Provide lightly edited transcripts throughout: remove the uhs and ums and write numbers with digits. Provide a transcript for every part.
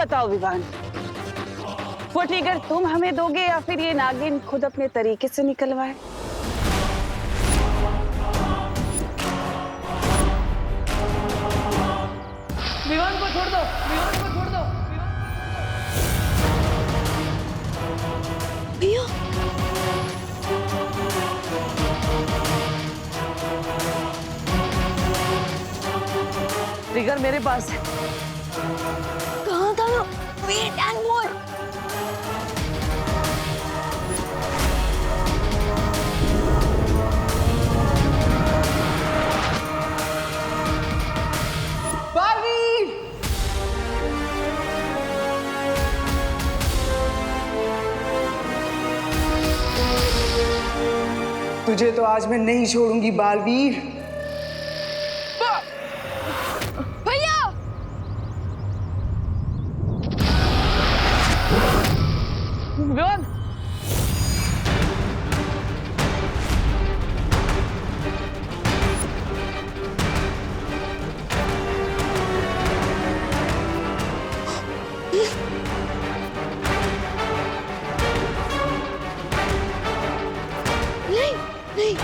बताओ विवान, वो ट्रिगर तुम हमें दोगे या फिर ये नागिन खुद अपने तरीके से निकलवाए? विवान को छोड़ दो, विवान को छोड़ दो। भैया ट्रिगर मेरे पास है। कहाँ था वो? Wait and more. बालवीर! तुझे तो आज मैं नहीं छोड़ूंगी बालवीर। भैया विवान, नहीं नहीं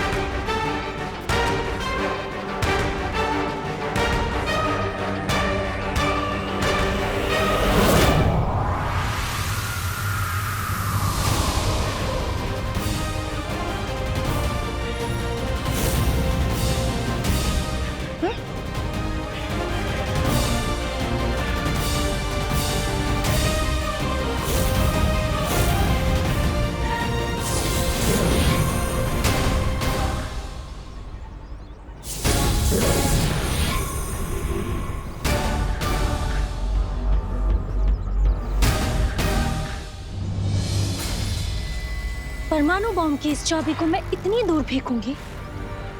परमाणु बॉम्ब की इस चाबी को मैं इतनी दूर फेंकूंगी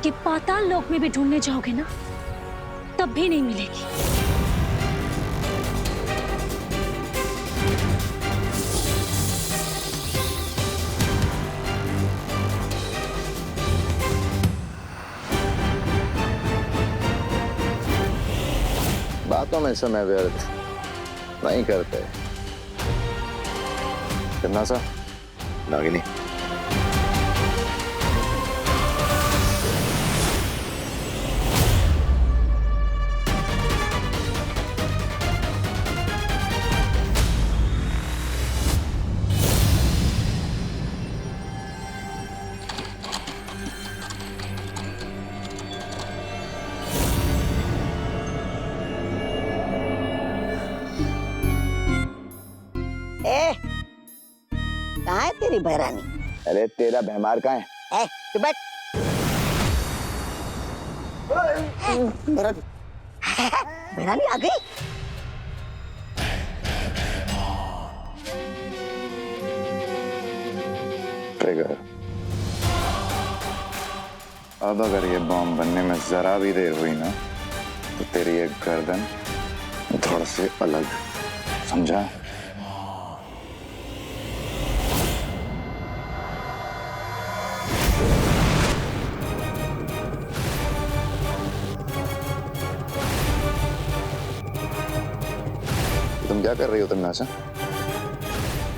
कि पाताल लोक में भी ढूंढने जाओगे ना, तब भी नहीं मिलेगी। बातों में समय व्यर्थ नहीं करते। कितना सा नागिनी? कहाँ है तेरी बहरानी? अरे तेरा भैमार कहाँ है? तू बैठ। बहरानी आ गई? ट्रिगर, अब अगर ये बॉम्ब बनने में जरा भी देर हुई ना तो तेरी एक गर्दन धड़ से अलग, समझा? तुम क्या कर रही हो तन्नासा?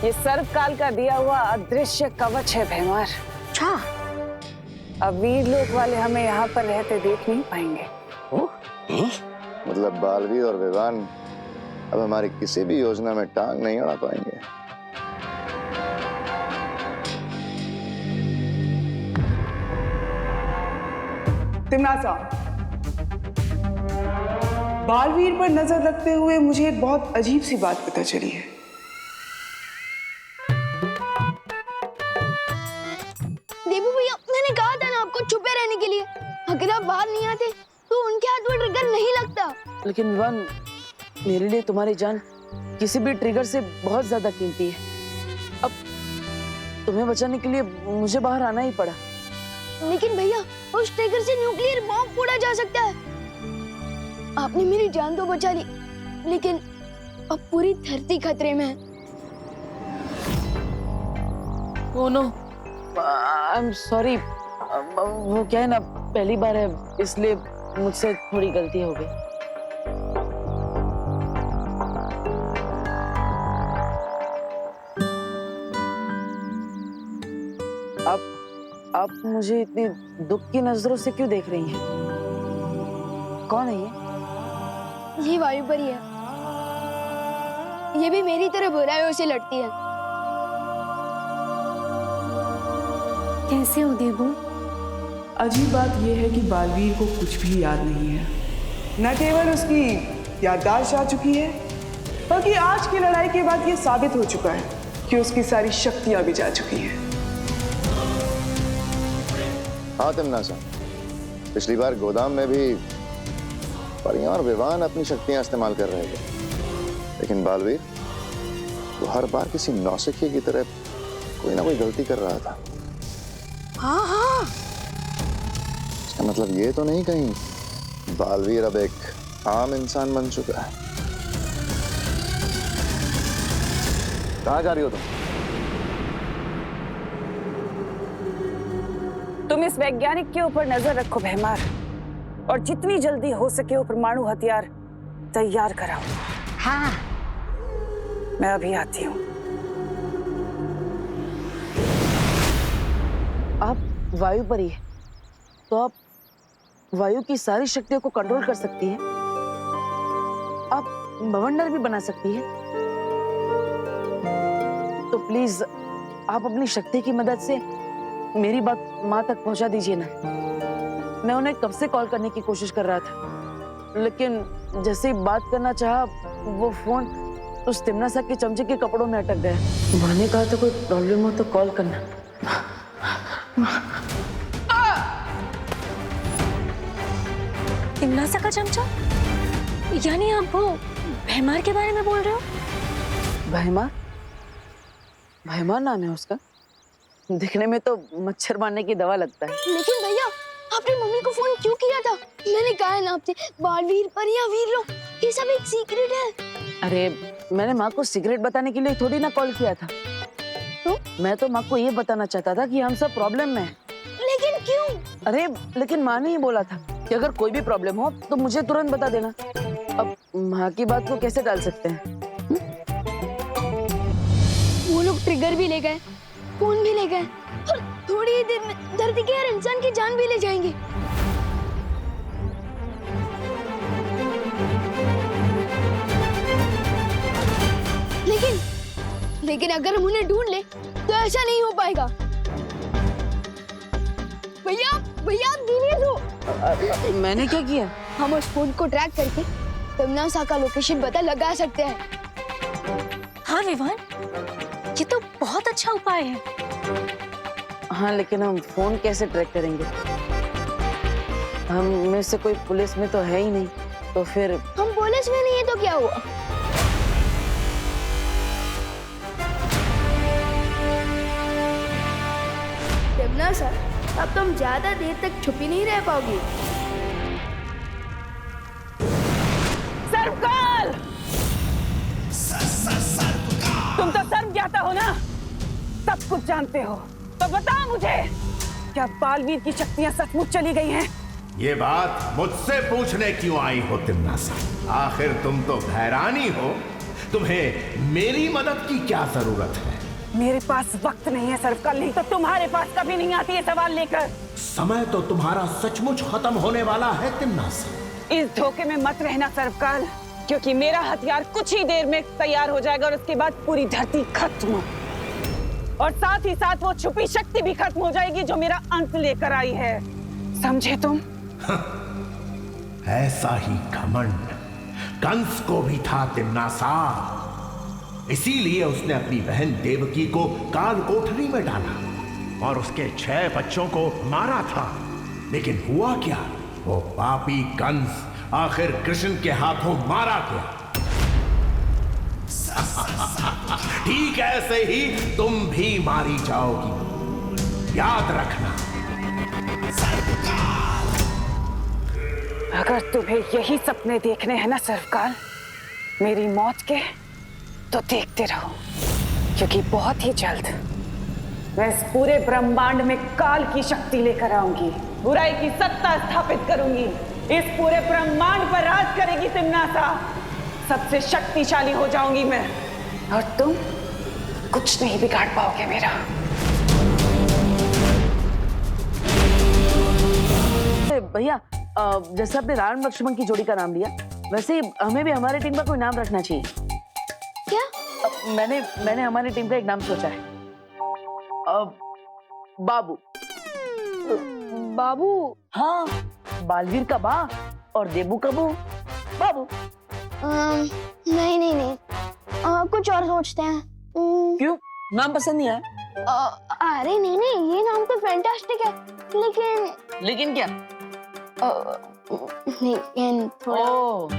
ये सर्वकाल का दिया हुआ अदृश्य कवच है भैमार। अच्छा, अब वीर लोक वाले हमें यहाँ पर रहते देख नहीं पाएंगे। मतलब बालवीर और विवान अब हमारी किसी भी योजना में टांग नहीं अड़ा पाएंगे। तिमनासा, बालवीर पर नजर रखते हुए मुझे एक बहुत अजीब सी बात पता चली है। देवी भैया, मैंने कहा था ना आपको छुपे रहने के लिए। अगर आप बाहर नहीं आते तो उनके हाथ में ट्रिगर नहीं लगता। लेकिन विवान, मेरे लिए तुम्हारी जान किसी भी ट्रिगर से बहुत ज्यादा कीमती है। अब तुम्हें बचाने के लिए मुझे बाहर आना ही पड़ा। लेकिन भैया, उस ट्रिगर से न्यूक्लियर बॉम्ब फोड़ा जा सकता है। आपने मेरी जान तो बचा ली, लेकिन अब पूरी धरती खतरे में है। Oh no, I am sorry. वो क्या है ना, पहली बार है इसलिए मुझसे थोड़ी गलती हो गई। आप मुझे इतनी दुख की नजरों से क्यों देख रही हैं? कौन है ये? ये वायुपरी है। ये भी मेरी तरह बुराइयों से लड़ती है। कैसे हो देबू? अजीब बात यह है कि बालवीर को कुछ भी याद नहीं है। न केवल उसकी याददाश्त जा चुकी है, बल्कि आज की लड़ाई के बाद ये साबित हो चुका है कि उसकी सारी शक्तियां भी जा चुकी हैं। हाँ तिमनासा, पिछली बार गोदाम में भी परियां और विवान अपनी शक्तियां इस्तेमाल कर रहे थे, लेकिन बालवीर वो हर बार किसी नौसिखिए की तरह कोई ना कोई गलती कर रहा था। हाँ हाँ, इसका मतलब ये तो नहीं कहीं बालवीर अब एक आम इंसान बन चुका है। कहाँ जा रही हो तुम? तुम इस वैज्ञानिक के ऊपर नजर रखो भैमार, और जितनी जल्दी हो सके वो परमाणु हथियार तैयार कराओ। हाँ। मैं अभी आती हूँ। आप वायु परी है, तो आप वायु की सारी शक्तियों को कंट्रोल कर सकती है। आप बवंडर भी बना सकती है। तो प्लीज आप अपनी शक्ति की मदद से मेरी बात माँ तक पहुंचा दीजिए ना। मैं उन्हें कब से कॉल करने की कोशिश कर रहा था, लेकिन जैसे ही बात करना चाहा वो फोन उस तिमनासा के चमचे के कपड़ों में अटक गया। माँ ने कहा था कोई प्रॉब्लम हो तो कॉल करना। तिमनासा का चमचा? यानी आप वो भैमार के बारे में बोल रहे हो? भैमार? भैमार नाम है उसका? दिखने में तो मच्छर मारने की दवा लगता है। लेकिन भैया, आपने मम्मी को फोन क्यों किया था? मैंने कहा है ना आपसे, बालवीर, परियां, वीर लोग, ये सब एक सीक्रेट है। अरे मैंने माँ को सिगरेट बताने के लिए थोड़ी ना कॉल किया था। तो मैं तो माँ को ये बताना चाहता था कि हम सब प्रॉब्लम में हैं। लेकिन क्यों? अरे लेकिन माँ ने ही बोला था कि अगर कोई भी प्रॉब्लम हो तो मुझे तुरंत बता देना। अब माँ की बात को कैसे टाल सकते हैं? वो लोग ट्रिगर भी ले गए, फोन भी ले गए, और थोड़ी ही देर में धरती के हर इंसान की जान भी ले जाएंगे। लेकिन अगर हम उन्हें ढूंढ ले तो ऐसा नहीं हो पाएगा। भैया भैया धीरे दो। मैंने क्या किया? हम उस फोन को ट्रैक करके तिमनासा का लोकेशन पता लगा सकते हैं। हाँ विवान, ये तो बहुत अच्छा उपाय है। हाँ लेकिन हम फोन कैसे ट्रैक करेंगे? हम में से कोई पुलिस में तो है ही नहीं, तो फिर हम पुलिस में नहीं है तो क्या हुआ? तिमनासा, अब तुम ज्यादा देर तक छुपी नहीं रह पाओगी। सर्वकाल! तुम तो सर्व ज्ञाता हो ना, सब कुछ जानते हो, तो बताओ मुझे, क्या बालवीर की शक्तियां सचमुच चली गई हैं? ये बात मुझसे पूछने क्यों आई हो तिमनासा? आखिर तुम तो भैरानी हो, तुम्हें मेरी मदद की क्या जरूरत है? मेरे पास वक्त नहीं है सर्वकाल, नहीं तो तुम्हारे पास कभी नहीं आती है सवाल लेकर। समय तो तुम्हारा सचमुच खत्म होने वाला है तिमनासा। इस धोखे में मत रहना सर्वकाल, क्योंकि मेरा हथियार कुछ ही देर में तैयार हो जाएगा और उसके बाद पूरी धरती खत्म, और साथ ही साथ वो छुपी शक्ति भी खत्म हो जाएगी जो मेरा अंत लेकर आई है। समझे तुम? ऐसा ही घमंड कंस को भी था तिमनासा, इसीलिए उसने अपनी बहन देवकी को काल कोठरी में डाला और उसके 6 बच्चों को मारा था। लेकिन हुआ क्या? वो पापी कंस आखिर कृष्ण के हाथों मारा गया। ठीक ऐसे ही तुम भी मारी जाओगी, याद रखना। अगर तुम्हें यही सपने देखने हैं ना सर्वकाल, मेरी मौत के, तो देखते रहो, क्योंकि बहुत ही जल्द मैं इस पूरे ब्रह्मांड में काल की शक्ति लेकर आऊंगी, बुराई की सत्ता स्थापित करूंगी, इस पूरे ब्रह्मांड पर राज करेगी तिमनासा, सबसे शक्तिशाली हो जाऊंगी मैं, और तुम कुछ नहीं बिगाड़ पाओगे मेरा। भैया, जैसे आपने राम लक्ष्मण की जोड़ी का नाम लिया, वैसे ही हमें भी हमारी टीम का कोई नाम रखना चाहिए। क्या? मैंने हमारी टीम का एक नाम सोचा है। बाबू। बाबू? हाँ, बालवीर का बा और देबू का बू, बाबू। नहीं नहीं नहीं, कुछ और सोचते हैं। क्यों, नाम पसंद नहीं आया? अरे नहीं नहीं, ये नाम तो फैंटास्टिक है, लेकिन क्या? लेकिन थोड़ा। ओह,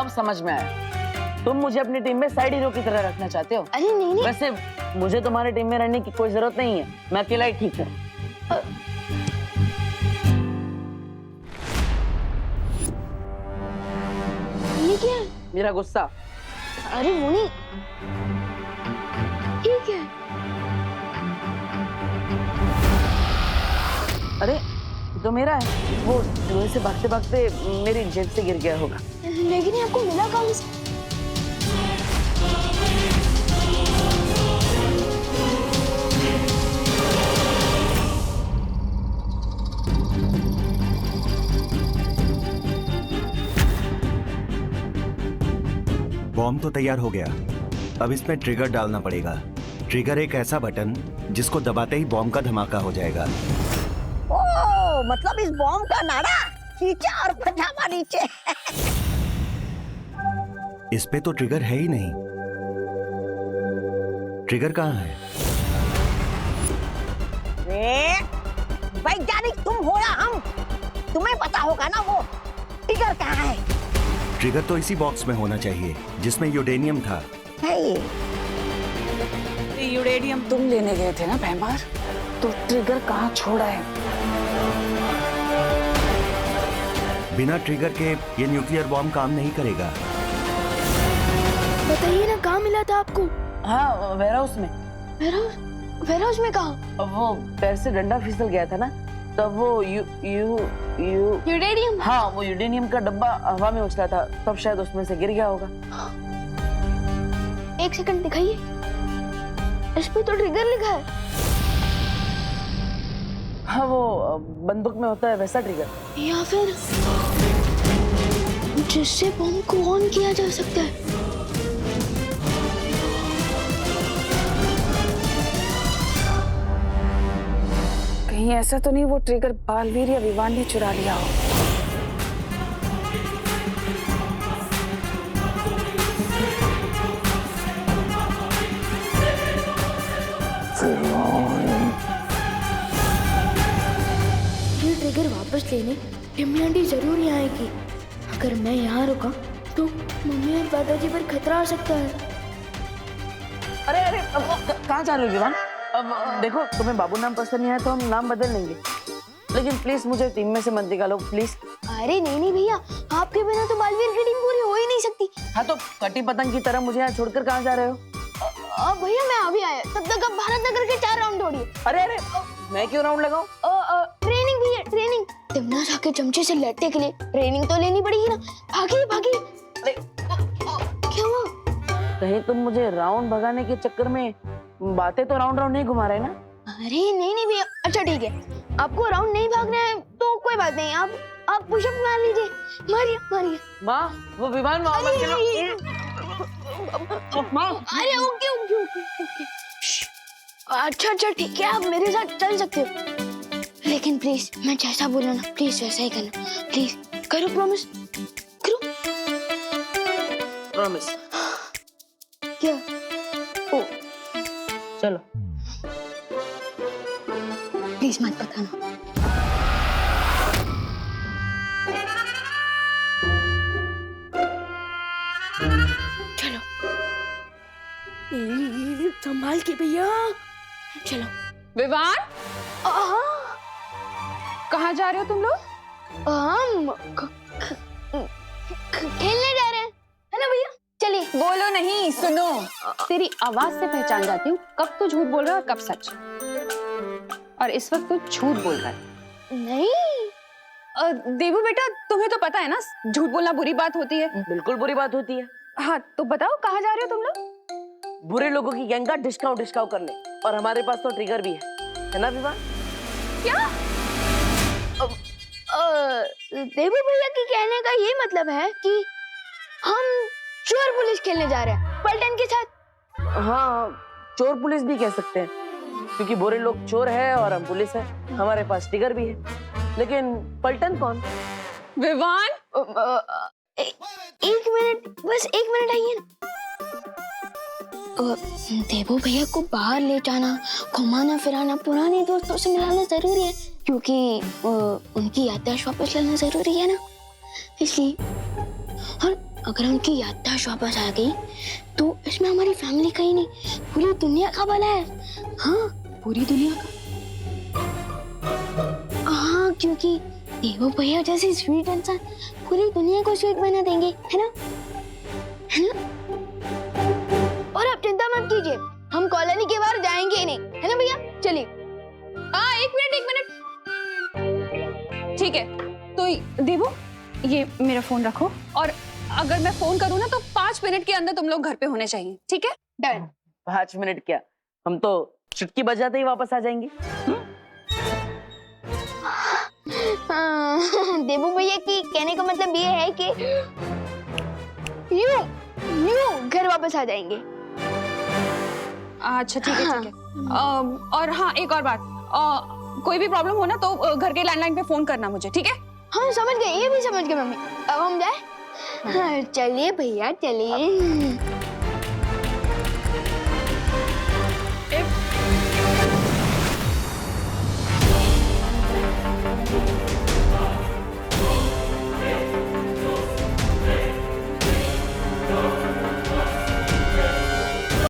अब समझ में आया। तुम मुझे अपनी टीम में साइड हीरो की तरह रखना चाहते हो? अरे नहीं नहीं, वैसे मुझे तुम्हारी टीम में रहने की कोई जरूरत नहीं है, मैं अकेला ही ठीक हूँ। ये क्या है? मेरा गुस्सा। अरे वो नहीं, ये क्या है? अरे ये तो मेरा है, वो धुएं से भागते भागते मेरी जेब से गिर गया होगा। लेकिन ये आपको मिला कहाँ से? बॉम्ब तो तैयार हो गया, अब इसमें ट्रिगर डालना पड़ेगा। ट्रिगर एक ऐसा बटन जिसको दबाते ही बॉम्ब का धमाका हो जाएगा। ओ, मतलब इस बॉम्ब का नारा खींचा और पजामा नीचे। इस पे तो ट्रिगर है ही नहीं। ट्रिगर कहाँ है? वैज्ञानिक तुम हो या हम, तुम्हें पता होगा ना वो ट्रिगर कहाँ है। ट्रिगर तो इसी बॉक्स में होना चाहिए जिसमें यूरेनियम था। है ये यूरेनियम तुम लेने गए थे ना भैमार, तो ट्रिगर कहाँ छोड़ा है? बिना ट्रिगर के ये न्यूक्लियर बॉम्ब काम नहीं करेगा। बताइए ना, कहाँ मिला था आपको? हाँ, वेयरहाउस में। वेयरहाउस में कहाँ? वो पैर से डंडा फिसल गया था ना, तब वो यूरेनियम? हाँ, वो यूरेनियम का डब्बा हवा में उछला था, तब शायद उसमें से गिर गया होगा। एक सेकंड दिखाइए, इस पे तो ट्रिगर लिखा है। हाँ, वो बंदूक में होता है वैसा ट्रिगर। या फिर जिससे बम को ऑन किया जा सकता है। कहीं ऐसा तो नहीं वो ट्रिगर बालवीर या विवान ने चुरा लिया हो? ये ट्रिगर वापस लेने टिम्मी आंटी जरूर यहाँ आएगी। अगर मैं यहाँ रुका तो मम्मी और दादाजी पर खतरा आ सकता है। अरे अरे, कहाँ जा रहे हो विवान? अब देखो, तुम्हें बाबू नाम पसंद नहीं है तो हम नाम बदल लेंगे, लेकिन प्लीज मुझे टीम में से मत निकालो प्लीज। अरे नहीं नहीं भैया, आपके बिना तो बालवीर की टीम पूरी हो ही नहीं सकती। हाँ, तो कटी पतंग की तरह मुझे यहाँ छोड़कर कहाँ जा रहे हो? भैया मैं अभी आया, तब तक आप भारत नगर के 4 राउंड दौड़िए। अरे अरे, मैं क्यों राउंड लगाऊं? ट्रेनिंग भी है, ट्रेनिंग। तिमना के चमचे से लड़ने के लिए ट्रेनिंग तो लेनी पड़ेगी ना। भागिए भागिए। क्या हुआ? कहीं तुम मुझे राउंड भगाने के चक्कर में बातें तो राउंड राउंड नहीं घुमा रहे ना? अरे नहीं नहीं भैया, अच्छा ठीक है, आपको राउंड नहीं भागना है तो कोई बात नहीं, आप पुशअप मार लीजिए। मारिए मारिए। माँ, वो विमान माँ मत खेलो। माँ, अरे ओके ओके ओके ओके। अच्छा अच्छा ठीक है, आप मेरे साथ चल सकते हो, लेकिन प्लीज मैं जैसा बोला ना प्लीज वैसा ही करना। प्लीज करो, प्रॉमिस करो। प्रॉमिस। क्या? ओ चलो। प्लीज मत बताना। चलो संभाल के भैया, चलो। विवान, कहाँ जा रहे हो तुम लोग? हम खेलने जा रहे हैं, है ना भैया? चलिए। बोलो नहीं, सुनो। तेरी आवाज से पहचान जाती हूँ कब तू झूठ बोल रहा है और कब सच। और इस वक्त तू झूठ बोल रहा है। नहीं देवू बेटा, तुम्हें तो पता है ना झूठ बोलना बुरी बात होती है। बिल्कुल बुरी बात होती है। हाँ, तो बताओ कहाँ जा रहे हो तुम लोग? बुरे लोगों की गैंग का डिस्काउंट करने, और हमारे पास तो ट्रिगर भी है ना विवान? क्या? देवू भैया के कहने का ये मतलब है कि हम चोर पुलिस खेलने जा रहे हैं पलटन के साथ। हाँ, चोर पुलिस भी कह सकते हैं, क्योंकि बोरे लोग चोर है और हम पुलिस है। हमारे पास टिगर भी है, लेकिन पलटन कौन? विवान, एक मिनट, बस एक मिनट आइए ना। देवू भैया को बाहर ले जाना, घुमाना फिराना, पुराने दोस्तों से मिलाना जरूरी है, क्योंकि उनकी याददाश्त वापस लाना जरूरी है ना, इसलिए। और अगर उनकी याददाश्त वापस आ गई तो इसमें हमारी फैमिली का ही नहीं, पूरी दुनिया का भला है। हाँ, पूरी दुनिया का। हाँ, क्योंकि देवू भैया जैसे स्वीट इंसान पूरी दुनिया को स्वीट बना देंगे, है ना? है ना? और आप चिंता मत कीजिए, हम कॉलोनी के बाहर जाएंगे ही नहीं, है ना भैया? चलिए। हाँ, एक मिनट। ठीक है, तो देवू, ये मेरा फोन रखो, और अगर मैं फोन करूँ ना तो 5 मिनट के अंदर तुम लोग घर पे होने चाहिए, ठीक है? डन। 5 मिनट क्या, हम तो चुटकी बजाते ही वापस आ जाएंगे। देवू भैया की कहने का मतलब ये है कि यूं घर वापस आ जाएंगे। अच्छा, ठीक है, ठीक है। और हाँ, एक और बात, कोई भी प्रॉब्लम हो ना तो घर के लैंडलाइन पे फोन करना मुझे, ठीक है? हाँ, समझ गए, ये भी समझ गए मम्मी। अब हम जाए? हाँ, चलिए भैया, चलिए।